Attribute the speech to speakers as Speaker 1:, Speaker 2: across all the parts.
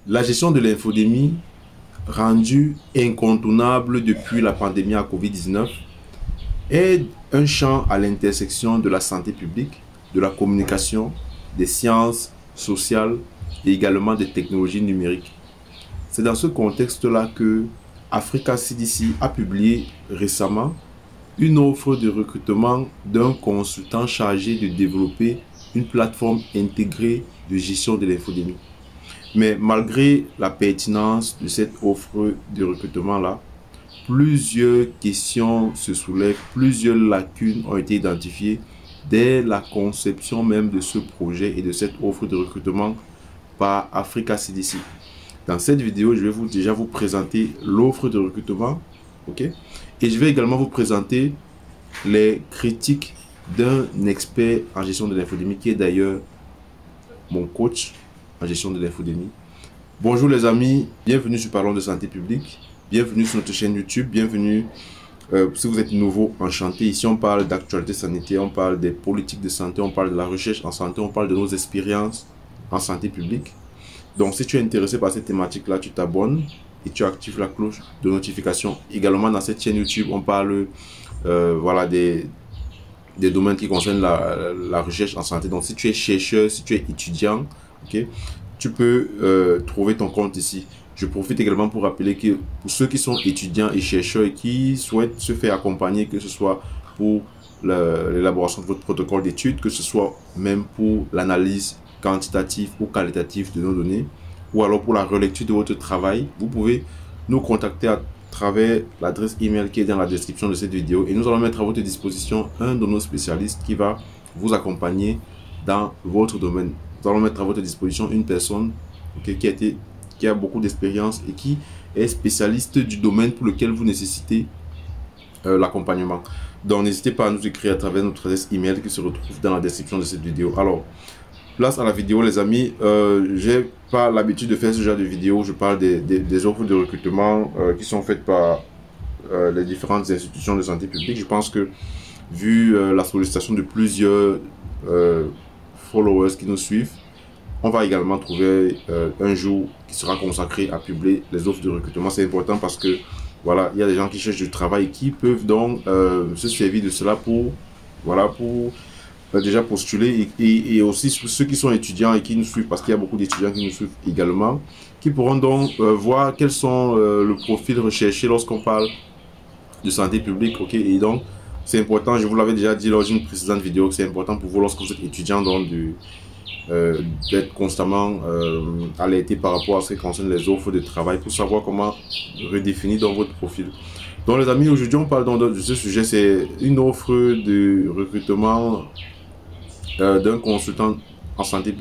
Speaker 1: La gestion de l'infodémie, rendue incontournable depuis la pandémie à Covid-19, est un champ à l'intersection de la santé publique, de la communication, des sciences sociales et également des technologies numériques. C'est dans ce contexte-là que Africa CDC a publié récemment une offre de recrutement d'un consultant chargé de développer une plateforme intégrée de gestion de l'infodémie. Mais malgré la pertinence de cette offre de recrutement-là, plusieurs questions se soulèvent, plusieurs lacunes ont été identifiées dès la conception même de ce projet et de cette offre de recrutement par Africa CDC. Dans cette vidéo, je vais déjà vous présenter l'offre de recrutement, ok? Et je vais également vous présenter les critiques d'un expert en gestion de l'infodémie qui est d'ailleurs mon coach en gestion de l'infodémie. Bonjour les amis, bienvenue sur Parlons de santé publique, bienvenue sur notre chaîne YouTube, bienvenue si vous êtes nouveau, enchanté. Ici on parle d'actualité sanitaire, on parle des politiques de santé, on parle de la recherche en santé, on parle de nos expériences en santé publique. Donc si tu es intéressé par cette thématique là, tu t'abonnes et tu actives la cloche de notification. Également dans cette chaîne YouTube, on parle voilà, des domaines qui concernent la recherche en santé. Donc si tu es chercheur, si tu es étudiant, ok, tu peux trouver ton compte ici. Je profite également pour rappeler que pour ceux qui sont étudiants et chercheurs et qui souhaitent se faire accompagner, que ce soit pour l'élaboration de votre protocole d'études, que ce soit même pour l'analyse quantitative ou qualitative de nos données, ou alors pour la relecture de votre travail, vous pouvez nous contacter à travers l'adresse email qui est dans la description de cette vidéo et nous allons mettre à votre disposition un de nos spécialistes qui va vous accompagner dans votre domaine. Nous allons mettre à votre disposition une personne qui a beaucoup d'expérience et qui est spécialiste du domaine pour lequel vous nécessitez l'accompagnement. Donc n'hésitez pas à nous écrire à travers notre adresse email qui se retrouve dans la description de cette vidéo. Alors, place à la vidéo les amis. J'ai pas l'habitude de faire ce genre de vidéo. Je parle des offres de recrutement qui sont faites par les différentes institutions de santé publique. Je pense que vu la sollicitation de plusieurs followers qui nous suivent, on va également trouver un jour qui sera consacré à publier les offres de recrutement. C'est important parce que voilà, il y a des gens qui cherchent du travail et qui peuvent donc se servir de cela pour déjà postuler et aussi ceux qui sont étudiants et qui nous suivent, parce qu'il y a beaucoup d'étudiants qui nous suivent également, qui pourront donc voir quels sont le profil recherché lorsqu'on parle de santé publique, ok. Et donc c'est important, je vous l'avais déjà dit lors d'une précédente vidéo, que c'est important pour vous lorsque vous êtes étudiant donc d'être constamment alerté par rapport à ce qui concerne les offres de travail pour savoir comment redéfinir dans votre profil. Donc les amis, aujourd'hui on parle donc de ce sujet, c'est une offre de recrutement d'un consultant en santé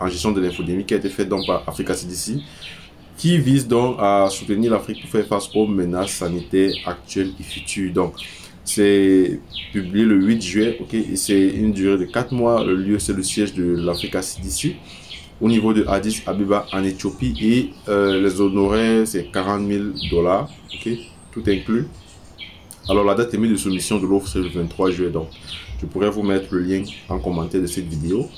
Speaker 1: en gestion de l'infodémie qui a été faite donc par Africa CDC, qui vise donc à soutenir l'Afrique pour faire face aux menaces sanitaires actuelles et futures. Donc c'est publié le 8 juillet, ok, et c'est une durée de 4 mois. Le lieu, c'est le siège de l'Africa CDC au niveau de Addis Abeba en Éthiopie, et les honoraires c'est 40 000 $, ok, tout inclus. Alors la date limite de soumission de l'offre c'est le 23 juillet, donc je pourrais vous mettre le lien en commentaire de cette vidéo.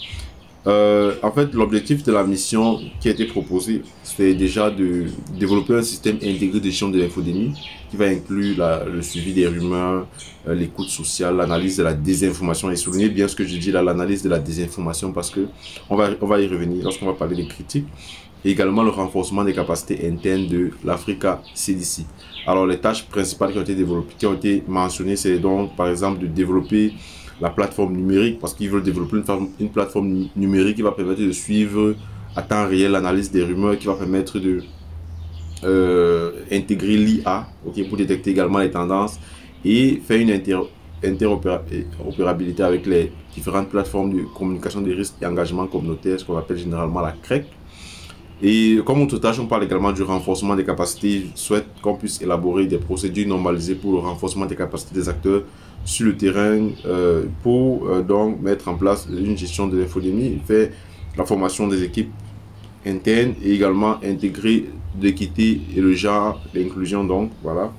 Speaker 1: En fait, l'objectif de la mission qui a été proposée, c'est déjà de développer un système intégré de gestion de l'infodémie qui va inclure le suivi des rumeurs, l'écoute sociale, l'analyse de la désinformation. Et soulignez bien ce que je dis là, l'analyse de la désinformation, parce que on va y revenir lorsqu'on va parler des critiques. Et également le renforcement des capacités internes de l'Africa CDC. Alors les tâches principales qui ont été développées, qui ont été mentionnées, c'est donc par exemple de développer la plateforme numérique, parce qu'ils veulent développer une plateforme numérique qui va permettre de suivre à temps réel l'analyse des rumeurs, qui va permettre de intégrer l'IA, ok, pour détecter également les tendances et faire une interopérabilité avec les différentes plateformes de communication des risques et engagement communautaire, ce qu'on appelle généralement la CREC. Et comme autre tâche, on parle également du renforcement des capacités. Je souhaite qu'on puisse élaborer des procédures normalisées pour le renforcement des capacités des acteurs sur le terrain pour donc mettre en place une gestion de l'infodémie, faire la formation des équipes internes et également intégrer l'équité et le genre, l'inclusion donc voilà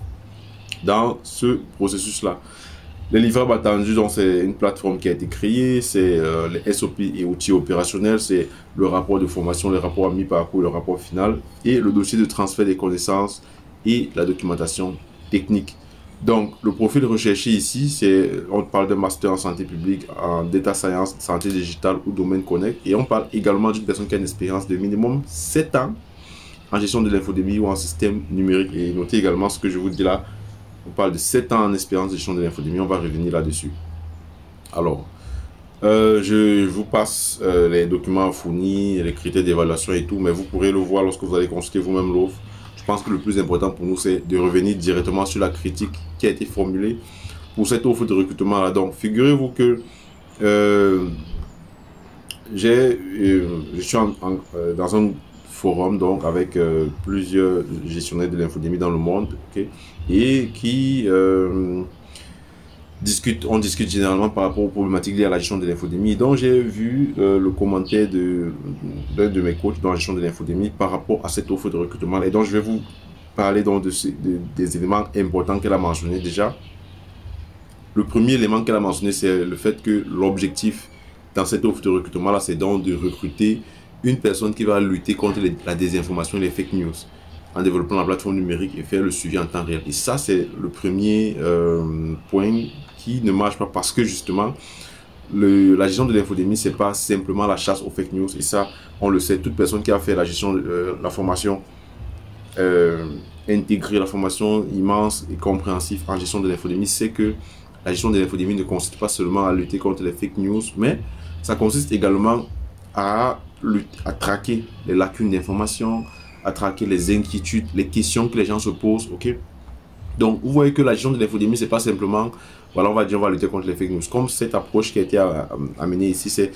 Speaker 1: dans ce processus là. Les livrables attendus, donc c'est une plateforme qui a été créée, c'est les SOP et outils opérationnels, c'est le rapport de formation, le rapport à mi-parcours, le rapport final et le dossier de transfert des connaissances et la documentation technique. Donc, le profil recherché ici, c'est, on parle d'un master en santé publique, en data science, santé digitale ou domaine connect. Et on parle également d'une personne qui a une expérience de minimum 7 ans en gestion de l'infodémie ou en système numérique. Et notez également ce que je vous dis là. On parle de 7 ans en expérience de gestion de l'infodémie. On va revenir là-dessus. Alors, je vous passe les documents fournis, les critères d'évaluation et tout, mais vous pourrez le voir lorsque vous allez consulter vous-même l'offre. Je pense que le plus important pour nous, c'est de revenir directement sur la critique qui a été formulée pour cette offre de recrutement là. Donc, figurez-vous que je suis dans un forum donc avec plusieurs gestionnaires de l'infodémie dans le monde, okay, et qui on discute généralement par rapport aux problématiques liées à la gestion de l'infodémie. Donc, j'ai vu le commentaire d'un de mes coachs dans la gestion de l'infodémie par rapport à cette offre de recrutement. Et donc, je vais vous parler donc des éléments importants qu'elle a mentionnés déjà. Le premier élément qu'elle a mentionné, c'est le fait que l'objectif dans cette offre de recrutement-là, c'est donc de recruter une personne qui va lutter contre la désinformation et les fake news en développant la plateforme numérique et faire le suivi en temps réel. Et ça, c'est le premier point qui ne marche pas parce que justement, la gestion de l'infodémie, c'est pas simplement la chasse aux fake news. Et ça, on le sait, toute personne qui a fait la gestion, la formation intégrée, la formation immense et compréhensive en gestion de l'infodémie, c'est que la gestion de l'infodémie ne consiste pas seulement à lutter contre les fake news, mais ça consiste également à traquer les lacunes d'information, à traquer les inquiétudes, les questions que les gens se posent, ok? Donc, vous voyez que la gestion de l'infodémie, c'est pas simplement, voilà, on va dire, on va lutter contre les fake news. Comme cette approche qui a été amenée ici, c'est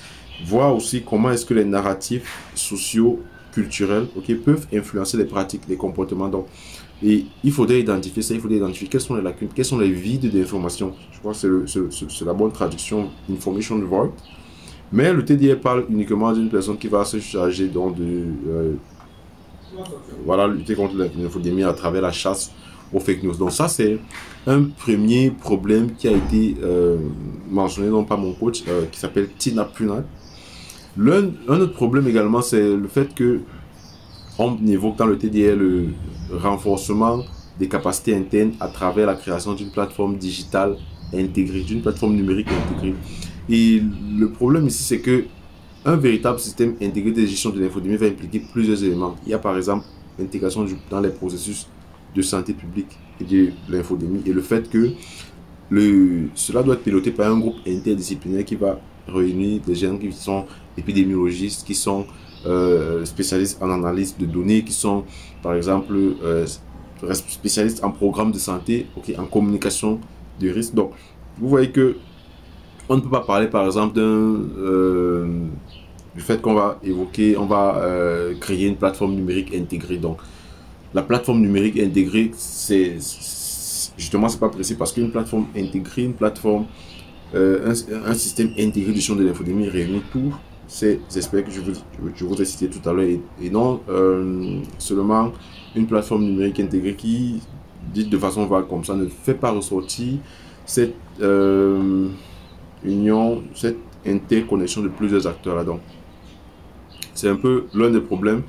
Speaker 1: voir aussi comment est-ce que les narratifs sociaux, culturels, ok, peuvent influencer les pratiques, les comportements. Donc, et il faudrait identifier ça, il faudrait identifier quelles sont les lacunes, quels sont les vides d'information. Je crois que c'est la bonne traduction, information void. Mais le TDA parle uniquement d'une personne qui va se charger donc de voilà, lutter contre l'infodémie à travers la chasse aux fake news. Donc ça, c'est un premier problème qui a été mentionné donc par mon coach qui s'appelle Tina Punat. Un autre problème également, c'est le fait que on évoque dans le TDA le renforcement des capacités internes à travers la création d'une plateforme digitale intégrée, d'une plateforme numérique intégrée. Et le problème ici, c'est que un véritable système intégré de gestion de l'infodémie va impliquer plusieurs éléments. Il y a par exemple l'intégration dans les processus de santé publique et de l'infodémie et le fait que cela doit être piloté par un groupe interdisciplinaire qui va réunir des gens qui sont épidémiologistes, qui sont spécialistes en analyse de données, qui sont par exemple spécialistes en programme de santé, okay, en communication de risque. Donc, vous voyez que on ne peut pas parler par exemple du fait qu'on va évoquer, on va créer une plateforme numérique intégrée. Donc, la plateforme numérique intégrée, justement, c'est pas précis parce qu'une plateforme intégrée, une plateforme, un système intégré de gestion de l'infodémie réunit tous ces aspects que je vous ai cités tout à l'heure et non seulement une plateforme numérique intégrée qui, dite de façon vague comme ça, ne fait pas ressortir cette union, cette interconnexion de plusieurs acteurs là-dedans. C'est un peu l'un des problèmes.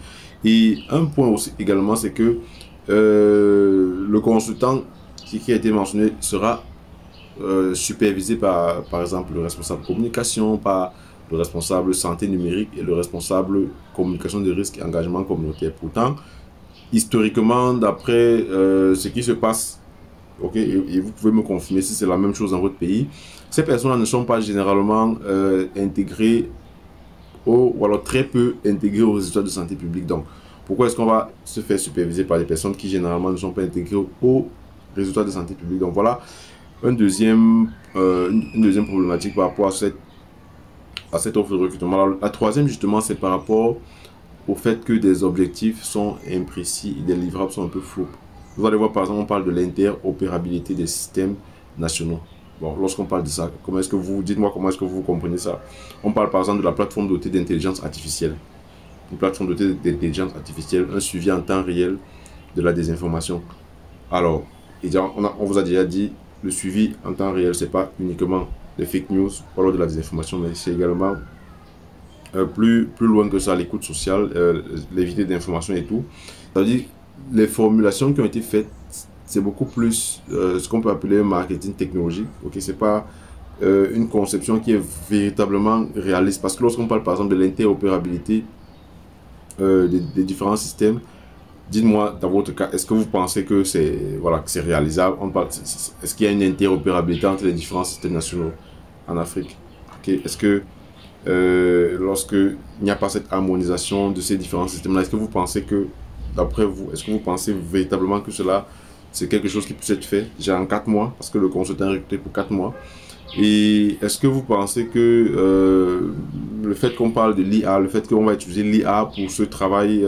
Speaker 1: Et un point aussi également, c'est que le consultant qui a été mentionné sera supervisé par exemple, le responsable communication, par le responsable santé numérique et le responsable communication de risque et engagement communautaire. Pourtant, historiquement, d'après ce qui se passe, ok, et vous pouvez me confirmer si c'est la même chose dans votre pays, ces personnes-là ne sont pas généralement intégrées ou alors très peu intégrées aux résultats de santé publique. Donc, pourquoi est-ce qu'on va se faire superviser par des personnes qui généralement ne sont pas intégrées aux résultats de santé publique? Donc voilà une deuxième problématique par rapport à cette offre de recrutement. Alors, la troisième justement, c'est par rapport au fait que des objectifs sont imprécis et des livrables sont un peu flous. Vous allez voir par exemple, on parle de l'interopérabilité des systèmes nationaux. Bon, lorsqu'on parle de ça, dites-moi comment est-ce que vous comprenez ça? On parle par exemple de la plateforme dotée d'intelligence artificielle. Une plateforme dotée d'intelligence artificielle, un suivi en temps réel de la désinformation. Alors, on vous a déjà dit le suivi en temps réel, c'est pas uniquement des fake news ou alors de la désinformation, mais c'est également plus loin que ça, l'écoute sociale, l'éviter d'informations et tout. C'est-à-dire, les formulations qui ont été faites, c'est beaucoup plus ce qu'on peut appeler marketing technologique. Ok, c'est pas une conception qui est véritablement réaliste. Parce que lorsqu'on parle par exemple de l'interopérabilité des différents systèmes, dites-moi dans votre cas, est-ce que vous pensez que c'est réalisable? Est-ce qu'il y a une interopérabilité entre les différents systèmes nationaux en Afrique? Okay. Est-ce que lorsqu'il n'y a pas cette harmonisation de ces différents systèmes-là, est-ce que vous pensez que, d'après vous, est-ce que vous pensez véritablement que cela, c'est quelque chose qui peut être fait déjà en 4 mois, parce que le consultant est recruté pour 4 mois? Et est-ce que vous pensez que le fait qu'on parle de l'IA, le fait qu'on va utiliser l'IA pour ce travail,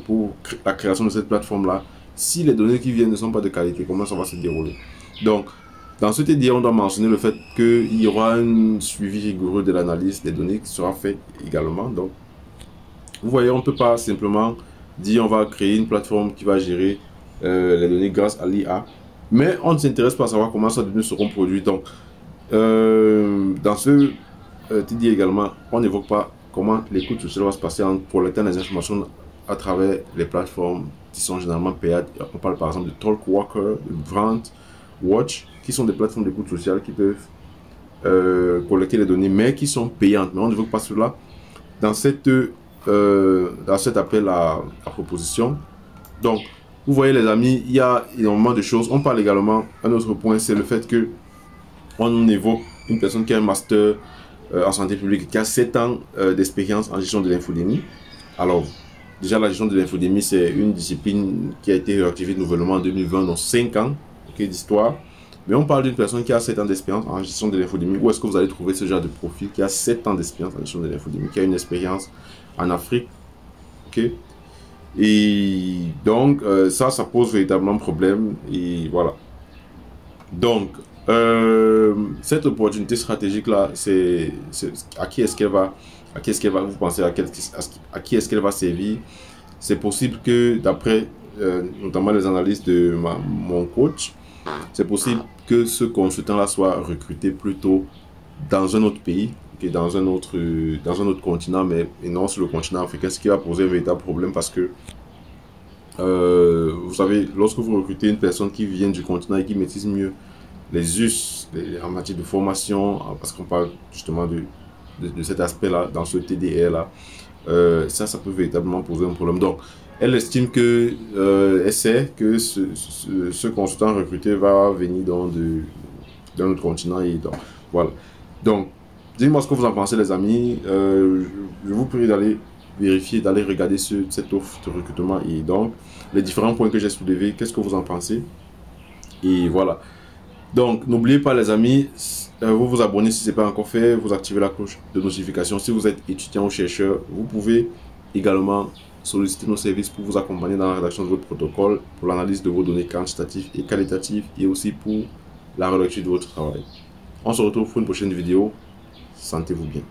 Speaker 1: pour la création de cette plateforme-là, si les données qui viennent ne sont pas de qualité, comment ça va se dérouler? Donc, dans ce TDA, on doit mentionner le fait qu'il y aura un suivi rigoureux de l'analyse des données qui sera fait également. Donc, vous voyez, on ne peut pas simplement dire on va créer une plateforme qui va gérer les données grâce à l'IA, mais on ne s'intéresse pas à savoir comment ces données seront produites. Donc, dans ce TDA également, on n'évoque pas comment l'écoute sociale va se passer en collectant les informations à travers les plateformes qui sont généralement payantes. On parle par exemple de Talkwalker, de Brand Watch, qui sont des plateformes d'écoute sociale qui peuvent collecter les données, mais qui sont payantes. Mais on ne veut pas cela dans cet appel à proposition. Donc, vous voyez les amis, il y a énormément de choses. On parle également, un autre point, c'est le fait que on évoque une personne qui a un master en santé publique, qui a 7 ans d'expérience en gestion de l'infodémie. Alors, déjà la gestion de l'infodémie, c'est une discipline qui a été réactivée nouvellement en 2020, donc 5 ans d'histoire. Mais on parle d'une personne qui a 7 ans d'expérience en gestion de l'infodémie. Où est-ce que vous allez trouver ce genre de profil qui a 7 ans d'expérience en gestion de l'infodémie, qui a une expérience en Afrique? Et donc, ça pose véritablement problème. Et voilà. Donc, cette opportunité stratégique-là, à qui est-ce qu'elle va, vous pensez à qui est-ce qu'elle va servir? C'est possible que, d'après notamment les analyses de mon coach, c'est possible que ce consultant-là soit recruté plutôt dans un autre pays, dans un autre continent, mais et non sur le continent africain, ce qui va poser un véritable problème parce que, vous savez, lorsque vous recrutez une personne qui vient du continent et qui maîtrise mieux les us en matière de formation, parce qu'on parle justement de cet aspect-là, dans ce TDR-là, ça peut véritablement poser un problème. Donc, elle estime que, elle sait que ce consultant recruté va venir d'un autre continent. Et donc, voilà. Donc, dites-moi ce que vous en pensez, les amis. Je vous prie d'aller vérifier, d'aller regarder cette offre de recrutement et donc les différents points que j'ai soulevés. Qu'est-ce que vous en pensez? Et voilà. Donc, n'oubliez pas, les amis, vous vous abonnez si ce n'est pas encore fait, vous activez la cloche de notification. Si vous êtes étudiant ou chercheur, vous pouvez également solliciter nos services pour vous accompagner dans la rédaction de votre protocole, pour l'analyse de vos données quantitatives et qualitatives et aussi pour la relecture de votre travail. On se retrouve pour une prochaine vidéo. Sentez-vous bien.